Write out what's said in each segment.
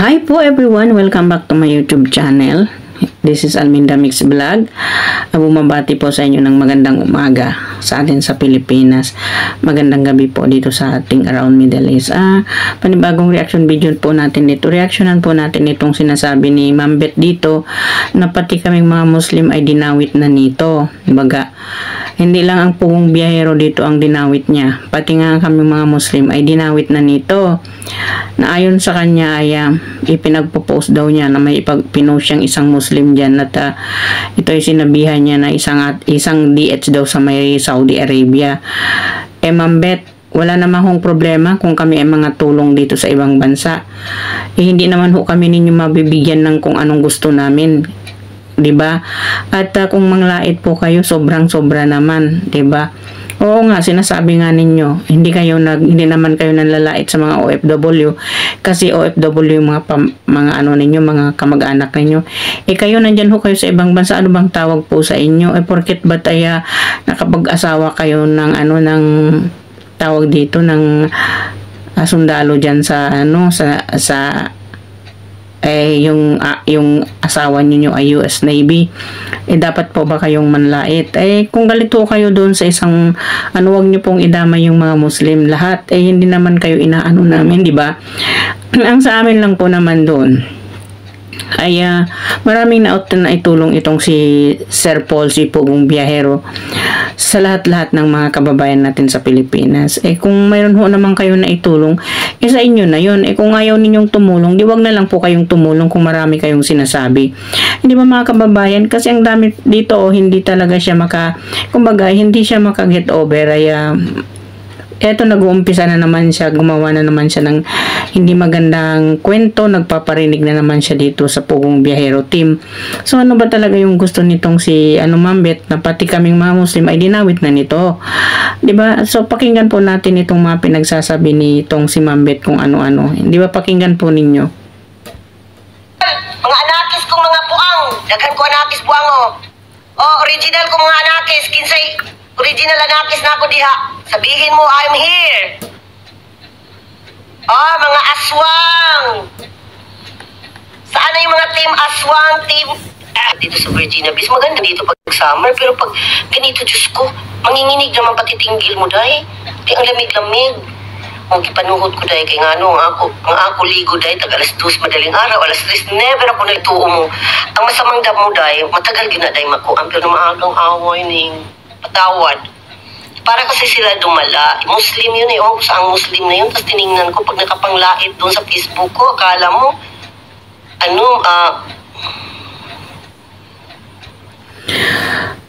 Hi po everyone! Welcome back to my YouTube channel. This is Alminda Mix Vlog. Bumabati po sa inyo ng magandang umaga sa atin sa Pilipinas. Magandang gabi po dito sa ating around Middle East. Panibagong reaction video po natin dito. Reactionan po natin itong sinasabi ni Ma'am Beth dito na pati kaming mga Muslim ay dinawit na nito. Baga, hindi lang ang pugong biyahero dito ang dinawit niya. Pati nga kami mga Muslim ay dinawit na nito. Na ayon sa kanya ay ipinagpo-post daw niya na may pinost siyang isang Muslim dyan at ito ay sinabihan niya na isang DH daw sa may Saudi Arabia. Ma'am Beth, wala naman hong problema kung kami ay mga tulong dito sa ibang bansa. Hindi naman ho kami ninyo mabibigyan ng kung anong gusto namin. 'Di ba? At kung manglait po kayo, sobrang-sobra naman, 'di ba? Oo nga, sinasabi nga ninyo, hindi naman kayo nanlalait sa mga OFW kasi OFW yung mga ano ninyo, mga kamag-anak ninyo. Kayo nandyan ho kayo sa ibang bansa, ano bang tawag po sa inyo? Porket ba tayo nakapag-asawa kayo ng ng tawag dito ng sundalo diyan sa yung asawa niyo ay US Navy, dapat po ba kayong manlait? Kung galito kayo doon sa isang wag niyo pong idama yung mga Muslim lahat, hindi naman kayo inaano namin, di ba? Ang sa amin lang po naman doon ay maraming naitulong itong si Sir Paul, si Pugong Biyahero, sa lahat-lahat ng mga kababayan natin sa Pilipinas. Kung mayroon ho naman kayo na itulong, sa inyo na yun. Kung ayaw ninyong tumulong, di wag na lang po kayong tumulong kung marami kayong sinasabi. Hindi ba mga kababayan? Kasi ang dami dito, hindi talaga siya kumbaga, hindi siya maka-get over. Eto, nag-uumpisa na naman siya, gumawa na naman siya ng hindi magandang kwento, nagpaparinig na naman siya dito sa Pugong Biyahero team. So ano ba talaga yung gusto nitong si Ma'am Beth na pati kaming mga Muslim ay dinawit na nito? 'Di ba? So pakinggan po natin itong mga pinagsasabi nitong si Ma'am Beth kung ano-ano. 'Di ba, pakinggan po ninyo. Mga anakis kong mga puang, daghan ko anakis buang original kong mga anakis, kinsay original anakis na ako diha. Sabihin mo, I'm here. Mga aswang. Saan na yung mga team aswang, team... dito sa Virginia Beach, maganda dito pag summer, pero pag ganito, Diyos ko, manginginig naman pati tinggil mo, dahi. Di ang lamig-lamig. Kung ipanuhod ko, dahi, kaya nga ang ako ligo, dahi, tag alas 2, madaling araw, alas 3, never ako na ituo mo. Ang masamang dam mo, dahi, matagal ginaday makuan, pero maagang away ning patawad. Para kasi sila dumala. Muslim yun ang Muslim na yun. Tapos tiningnan ko pag nakapanglait doon sa Facebook ko, akala mo,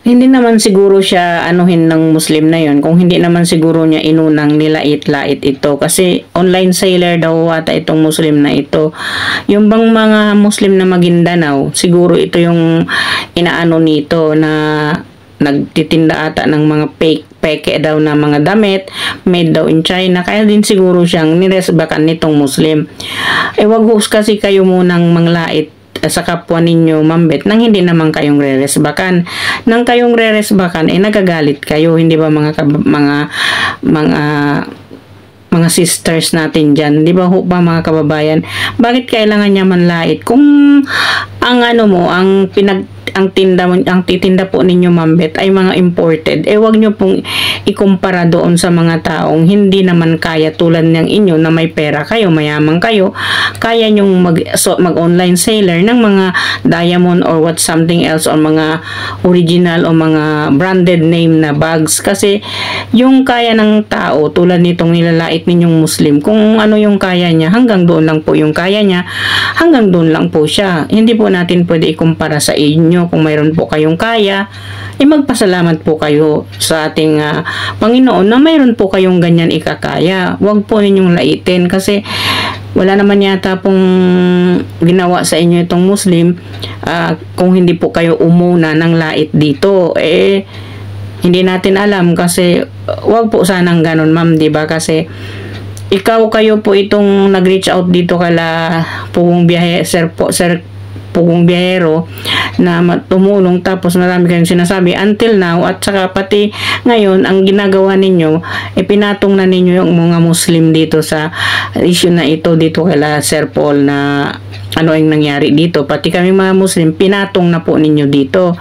Hindi naman siguro siya anuhin ng Muslim na yun kung hindi naman siguro niya inunang nilait-lait ito. Kasi online seller daw ata itong Muslim na ito. Yung bang mga Muslim na Maguindanao, siguro ito yung inaano nito na nagtitinda ata ng mga peke daw na mga damit made daw in China, kaya din siguro siyang niresbakan nitong Muslim. Wag kasi kayo munang manglait sa kapwa ninyo, Ma'am Beth, nang hindi naman kayong reresbakan. Nang kayong reresbakan, nagagalit kayo, hindi ba mga sisters natin dyan, di ba mga kababayan? Bakit kailangan niya manlait? Kung ang titinda po ninyo, Ma'am Beth, ay mga imported, wag nyo pong ikumpara doon sa mga taong hindi naman kaya tulad ng inyo na may pera kayo, mayaman kayo, kaya nyong mag-online seller ng mga diamond or what something else or mga original o mga branded name na bags. Kasi yung kaya ng tao tulad nitong nilalait ninyong Muslim, kung ano yung kaya niya, hanggang doon lang po yung kaya niya, hanggang doon lang po siya. Hindi po natin pwede ikumpara sa inyo. Kung mayroon po kayong kaya, magpasalamat po kayo sa ating Panginoon na mayroon po kayong ganyan ikakaya. Huwag po ninyong laitin kasi wala naman yata pong ginawa sa inyo itong Muslim kung hindi po kayo umuna ng lait dito. Hindi natin alam kasi wag po sanang ganun, ma'am, diba? Kasi kayo po itong nag-reach out dito kala Pugong Biyahe, Sir pugong biyahero na tumulong, tapos marami kayong sinasabi until now, at saka pati ngayon ang ginagawa ninyo, pinatong na ninyo yung mga Muslim dito sa issue na ito dito kala Sir Paul, na ano yung nangyari dito. Pati kami mga Muslim, pinatong na po ninyo dito.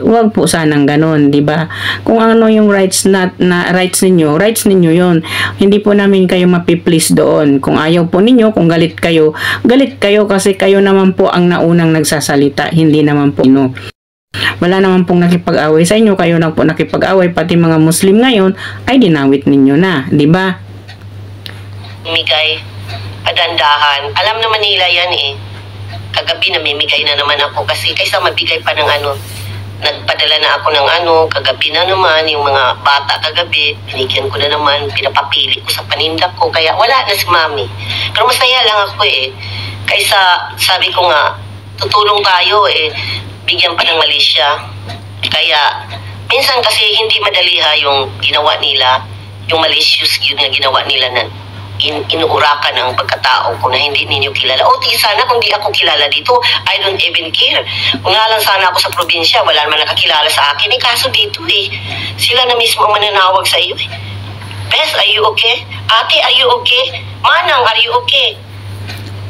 Wag po sanang ganon, di ba? Kung ano yung rights rights ninyo yon. Hindi po namin kayo mapiplease doon. Kung ayaw po ninyo, kung galit kayo kasi kayo naman po ang naunang nagsasalita, hindi naman po no. Wala naman pong nakipag-away sa inyo, kayo lang po nakipag-away, pati mga Muslim ngayon ay dinawit ninyo na, di ba? Migay, padandahan. Alam naman nila yan eh. Kagabi namimigay na naman ako kasi kaysa mabigay pa ng ano, nagpadala na ako ng ano, kagabi na naman, yung mga bata kagabi, binigyan ko na naman, pinapapili ko sa paninda ko, kaya wala na si Mami. Pero masaya lang ako eh. Kaysa, sabi ko nga, tutulong tayo eh, bigyan pa ng Malaysia. Kaya, minsan kasi hindi madaliha yung ginawa nila, yung malicious yun na ginawa nila na inuurakan ang pagkatao ko na hindi ninyo kilala. O, sana kung di ako kilala dito, I don't even care. Kung nga lang sana ako sa probinsya, wala naman nakakilala sa akin. Kaso dito eh, sila na mismo ang mananawag sa iyo eh. Bes, are you okay? Ate, are you okay? Manang, are you okay?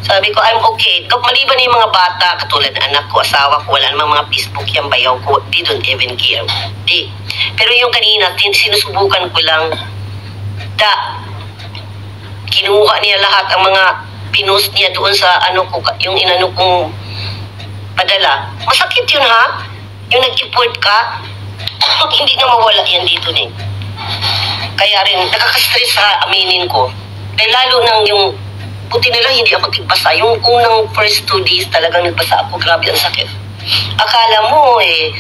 Sabi ko, I'm okay. Maliban na yung mga bata, katulad ng anak ko, asawa ko, wala namang mga Facebook yung bayaw ko, they don't even care. Di. Pero yung kanina, sinusubukan ko lang, kinuha niya lahat ang mga pinost niya doon sa ano ko, yung inano kong padala. Masakit yun ha? Yung nag-import ka, hindi na mawala yan dito eh. Kaya rin, nakaka-stress sa aminin ko. Dahil lalo nang yung, buti nila hindi ako tigbasa. Yung unang first 2 days talagang nagbasa ako, grabe ang sakit. Akala mo eh,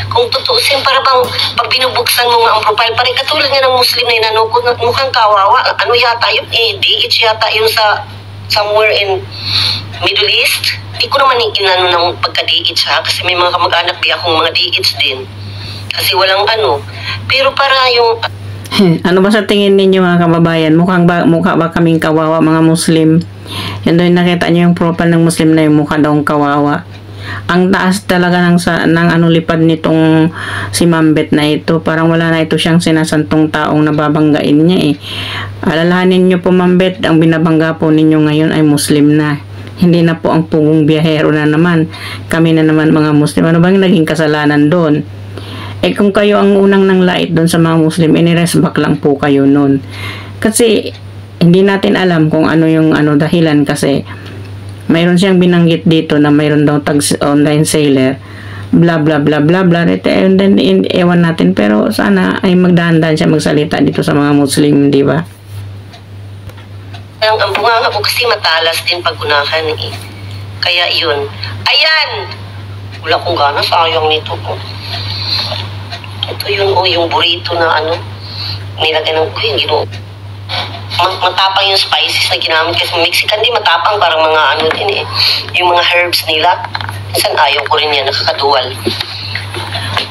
kung tutuusin, para bang pag binubuksan mo nga ang profile, parang katulad nga ng Muslim na inano ko, mukhang kawawa. Ano yata yun eh, DH yata yung sa somewhere in Middle East. Di ko naman inano ng pagka-DH ha, kasi may mga kamag-anak di akong mga DH din. Kasi walang ano. Pero para yung... Ano ba sa tingin ninyo mga kababayan? Mukha ba kaming kawawa mga Muslim? Yan doon nakita nyo yung profile ng Muslim na yung mukha daw kawawa. Ang taas talaga ng ano lipad nitong si Mambet na ito. Parang wala na ito siyang sinasantong taong nababanggain niya eh. Alalahanin nyo po Mambet, ang binabangga po ninyo ngayon ay Muslim na. Hindi na po ang pugong biyahero na naman. Kami na naman mga Muslim. Ano bang naging kasalanan doon? Eh kung kayo ang unang nanglait doon sa mga Muslim, iniresback lang po kayo noon. Kasi hindi natin alam kung ano yung dahilan, kasi mayroon siyang binanggit dito na mayroon daw online seller, bla bla bla bla bla, and then ewan natin, pero sana ay magdahan-dahan siya magsalita dito sa mga Muslim, di ba? Ang bunganga ko kasi matalas din pag-unahan eh. Kaya yun. Ayan! Wala kong gana, sayang nito ko. Ito yung burrito na ano, nilagay ng yung gino. Matapang yung spices na ginamit kasi Mexican din matapang, parang mga ano din eh, yung mga herbs nila. Minsan ayaw ko rin yan, nakakaduwal.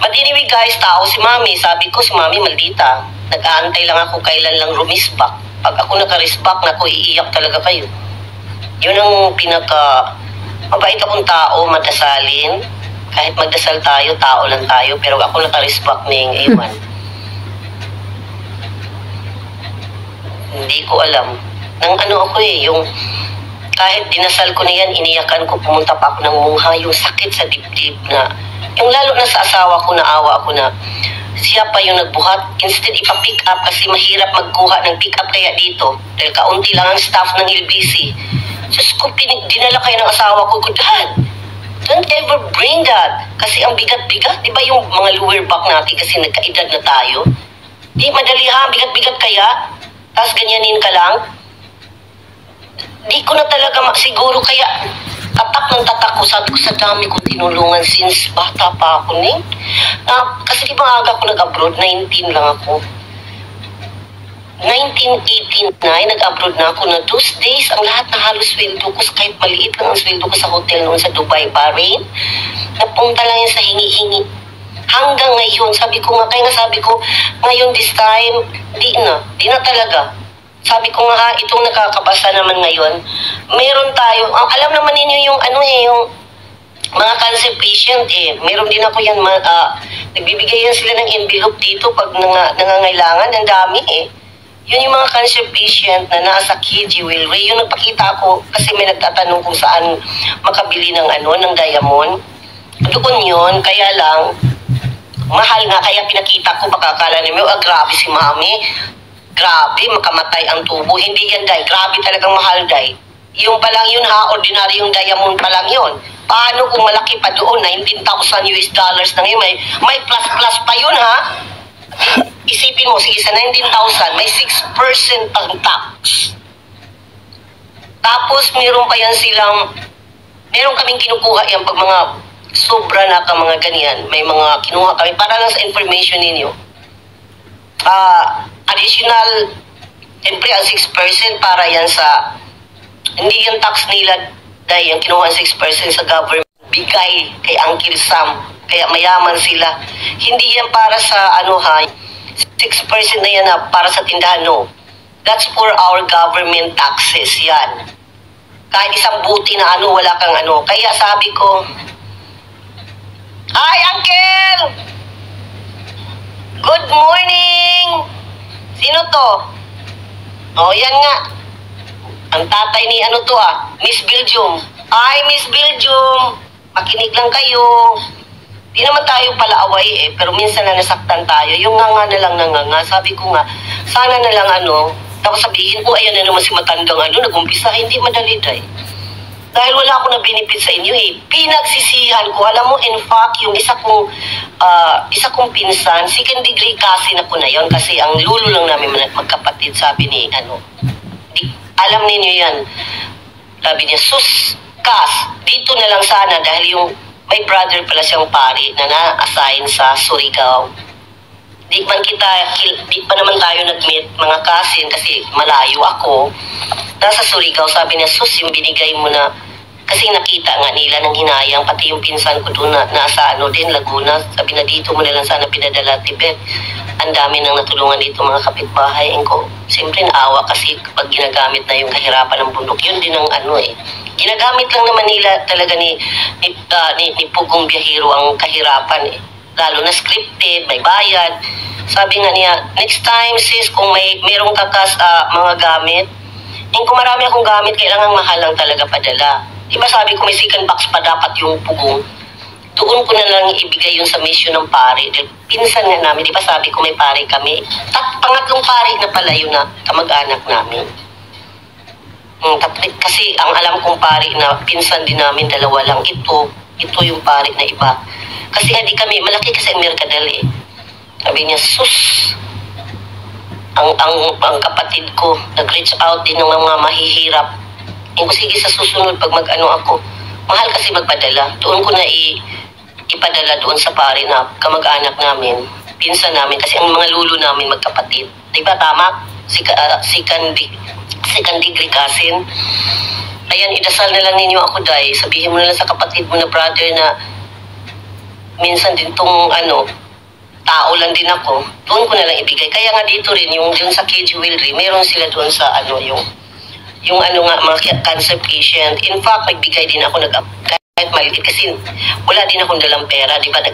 But anyway guys, tao si Mami. Sabi ko si Mami maldita. Nag-aantay lang ako kailan lang rumisbak. Pag ako nakarisbak, naku, iiyak talaga kayo. Yun ang mabait akong tao, madasalin. Kahit magdasal tayo, tao lang tayo. Pero ako nakarisbak na yung ewan. Hindi ko alam. Nang ano ako eh, yung kahit dinasal ko na yan, iniyakan ko, pumunta pa ako ng mungha, yung sakit sa dibdib na, yung lalo na sa asawa ko, naawa ako na, siya pa yung nagbuhat. Instead, ipa-pick up kasi mahirap magkuha ng pick up kaya dito. Dahil kaunti lang ang staff ng LBC. Diyos ko, dinala kayo ng asawa ko, Dad, don't ever bring that. Kasi ang bigat-bigat, di ba yung mga lower back natin kasi nagkaedad na tayo? Di madali ha, bigat-bigat kaya? Tapos ganyanin ka lang. Di ko na talaga siguro kaya tatak ng tatak ko. Sabi ko sa dami ko tinulungan since bata pa ako ning. Kasi di ba aga ko nag-abroad, 19 lang ako. 1989, nag-abroad na ako na those days, ang lahat na halos sweldo ko, kahit maliit lang ang sweldo ko sa hotel noon sa Dubai, Bahrain, napunta lang yan sa hingi-hingi. Hanggang ngayon, sabi ko nga, kaya nga sabi ko, ngayon this time, di na talaga. Sabi ko nga itong nakakabasa naman ngayon, meron tayo, alam naman ninyo yung mga cancer patient meron din ako yan, nagbibigay yan sila ng envelope dito pag nangangailangan, ang dami Yun yung mga cancer patient na nasa key jewelry. Yung nagpakita ko kasi may nagtatanong kung saan makabili ng ng diamond. Doon yun, kaya lang, mahal nga, kaya pinakita ko, baka akala niyo, grabe si mami. Grabe, makamatay ang tubo. Hindi yan, day. Grabe talagang mahal, day. Yung pa lang yun, ordinary yung diamond pa lang yun. Paano kung malaki pa doon, 19,000 US dollars na ngayon, may plus pa yun, ha? Isipin mo, sige, sa 19,000, may 6% pang tax. Tapos, meron pa yan meron kaming kinukuha yan pag mga sobra na ka mga ganyan. May mga kinuha kami, para lang sa information ninyo. Additional, siyempre, ang 6% para yan sa, hindi yung tax nila, dahil yung kinuha 6% sa government, bigay kay Uncle Sam. Kaya mayaman sila. Hindi yan para sa 6% na yan para sa tindahan, no. That's for our government taxes, yan. Kahit isang buti na wala kang Kaya sabi ko, hi, Uncle! Good morning! Sino to? Yan nga. Ang tatay ni Miss Belgium. Ay, Miss Belgium! Makinig lang kayo. Di naman tayo palaaway pero minsan na nasaktan tayo. Yung nga na lang nga. Sabi ko nga, sana na lang tapos sabihin ko, ayan na naman si matandang nag-umpisa. Hindi madali, day. Dahil wala ako na benefit sa inyo Pinagsisihan ko. Alam mo, in fact, yung isa kong pinsan, second degree kasi na po na yun. Kasi ang lulo lang namin magkapatid, sabi ni alam ninyo yan. Sabi niya, sus, Kas, dito na lang sana dahil yung may brother pala siyang pari na na-assign sa Surigao. Di pa naman tayo nag-meet mga kasin kasi malayo ako. Nasa Surigao, sabi niya, sus, yung binigay mo na, kasi nakita nga nila ng hinayang, pati yung pinsan ko doon na nasa din, Laguna. Sabi na dito mo na lang sana pinadala, Tibet. Ang dami nang natulungan dito mga kapitbahay. Ko, siyempre naawa kasi kapag ginagamit na yung kahirapan ng bundok, yun din ang Ginagamit lang naman nila talaga ni Pugong Biyahero ang kahirapan Lalo na scripted, may bayad. Sabi nga niya, next time sis, kung merong kakas mga gamit, kung marami akong gamit, kailangan mahal lang talaga padala. Diba sabi ko may second box pa dapat yung Pugong. Doon ko na lang ibigay yung sa mission ng pari. Pinsan nga namin, diba sabi ko may pari kami. Pangatlong pari na pala yun na kamag-anak namin. Kasi ang alam kong pari na pinsan din namin, dalawa lang. Ito yung pari na iba. Kasi hindi kami, malaki kasi ang Mercadal Sabi niya, sus, ang kapatid ko, nag-reach out din ng mga mahihirap. Ko sige sa susunod pag ako. Mahal kasi magpadala. Doon ko na ipadala doon sa pari na kamag-anak namin, pinsan namin, kasi ang mga lulo namin magkapatid. Diba tama? Second degree cousin. Ayan, idasal na lang ninyo ako, day. Sabihin mo na lang sa kapatid mo na brother na minsan din tong tao lang din ako. Doon ko na lang ibigay. Kaya nga dito rin, yung sa key jewelry, meron sila doon sa yung mga cancer patient. In fact, nagbigay din ako kahit maliit kasi wala din akong dalang pera. Di ba,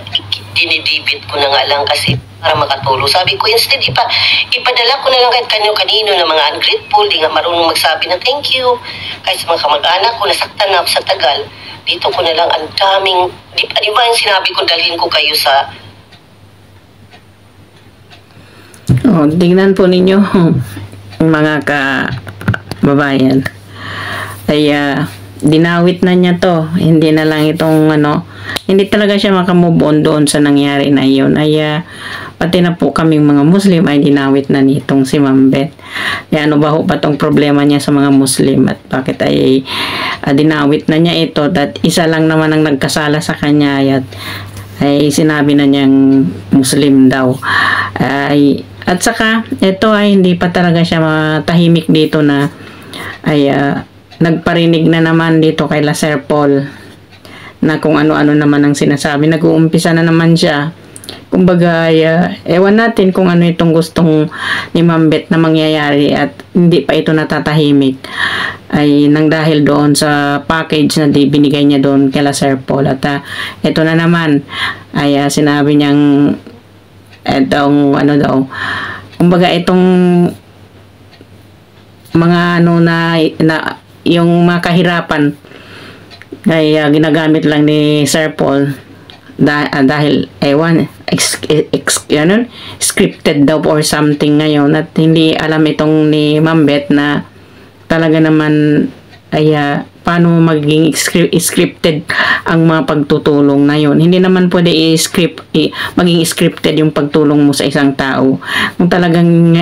dinidibit ko na nga lang kasi para makatulong. Sabi ko, instead, ipadala ko na lang kahit kanino na mga ungrateful, di nga marunong magsabi na thank you. Kahit sa mga kamag-anak ko, nasaktan na ako sa tagal, dito ko na lang ang daming, di ba yung sinabi ko, dalhin ko kayo sa... tingnan po ninyo, mga kababayan. Ay, dinawit na niya to. Hindi na lang itong hindi talaga siya makamove on doon sa nangyari na yun. Ay, pati na po kaming mga Muslim ay dinawit na nitong si Ma'am Beth. Ay, ano ba ho ba tong problema niya sa mga Muslim at bakit ay dinawit na niya ito, that isa lang naman ang nagkasala sa kanya ay sinabi na niyang Muslim daw. At saka ito ay hindi pa talaga siya matahimik dito na ay nagparinig na naman dito kay Sir Paul na kung ano-ano naman ang sinasabi. Nag-uumpisa na naman siya. Kumbaga, ewan natin kung ano itong gustong ni Ma'am Beth na mangyayari at hindi pa ito natatahimik ay nang dahil doon sa package na binigay niya doon kay Sir Paul. At ito na naman ay sinabi niyang itong ano daw, kumbaga itong mga ano na yung mga kahirapan ay ginagamit lang ni Sir Paul dahil ewan scripted daw or something ngayon, at hindi alam itong ni Ma'am Beth na talaga naman ay paano magiging scripted ang mga pagtutulong na yun. Hindi naman pwede maging scripted yung pagtulong mo sa isang tao. Kung talagang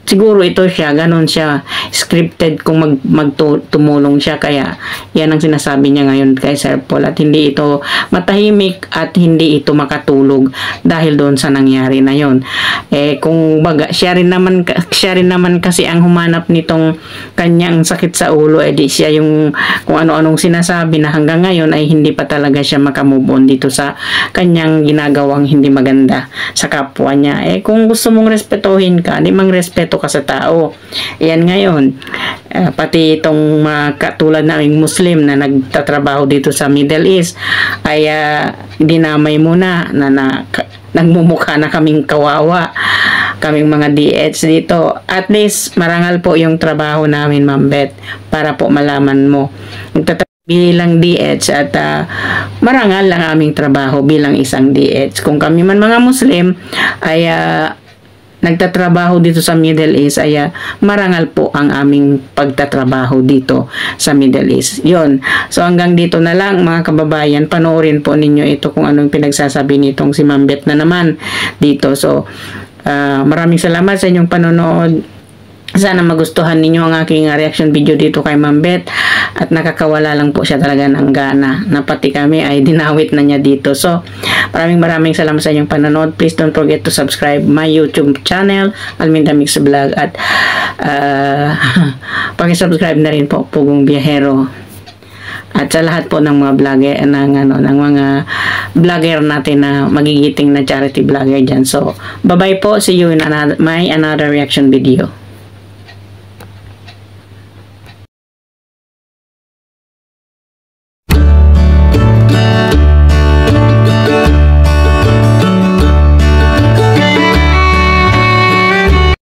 siguro ito siya, ganun siya, scripted kung tumulong siya. Kaya yan ang sinasabi niya ngayon kay Sir Paul, at hindi ito matahimik at hindi ito makatulog dahil doon sa nangyari na yon. Kung baga siya rin naman kasi ang humanap nitong kanyang sakit sa ulo, di siya yung kung ano-anong sinasabi na hanggang ngayon ay hindi pa talaga siya makamove on dito sa kanyang ginagawang hindi maganda sa kapwa niya. Kung gusto mong respetuhin ka, di mang respeto ka sa tao. Yan ngayon, pati itong katulad naming Muslim na nagtatrabaho dito sa Middle East ay dinamay mo na nagmumukha na kaming kawawa, kaming mga DH dito. At least marangal po yung trabaho namin, Ma'am Beth, para po malaman mo. Bilang DH at marangal lang aming trabaho bilang isang DH. Kung kami man mga Muslim ay nagtatrabaho dito sa Middle East, ay marangal po ang aming pagtatrabaho dito sa Middle East. Yun. So hanggang dito na lang mga kababayan, panoorin po ninyo ito kung anong pinagsasabi nitong si Ma'am Beth na naman dito. So maraming salamat sa inyong panonood. Sana magustuhan ninyo ang aking reaction video dito kay Ma'am Beth, at nakakawala lang po siya talaga ng gana na pati kami ay dinawit na niya dito. So maraming salamat sa inyong panonood. Please don't forget to subscribe my YouTube channel, Alminda Mix Vlog, at paki-subscribe na rin po Pugong Biyahero, at sa lahat po ng mga vlogger ng mga vlogger natin na magigiting na charity vlogger dyan. So bye bye po, see you in another reaction video.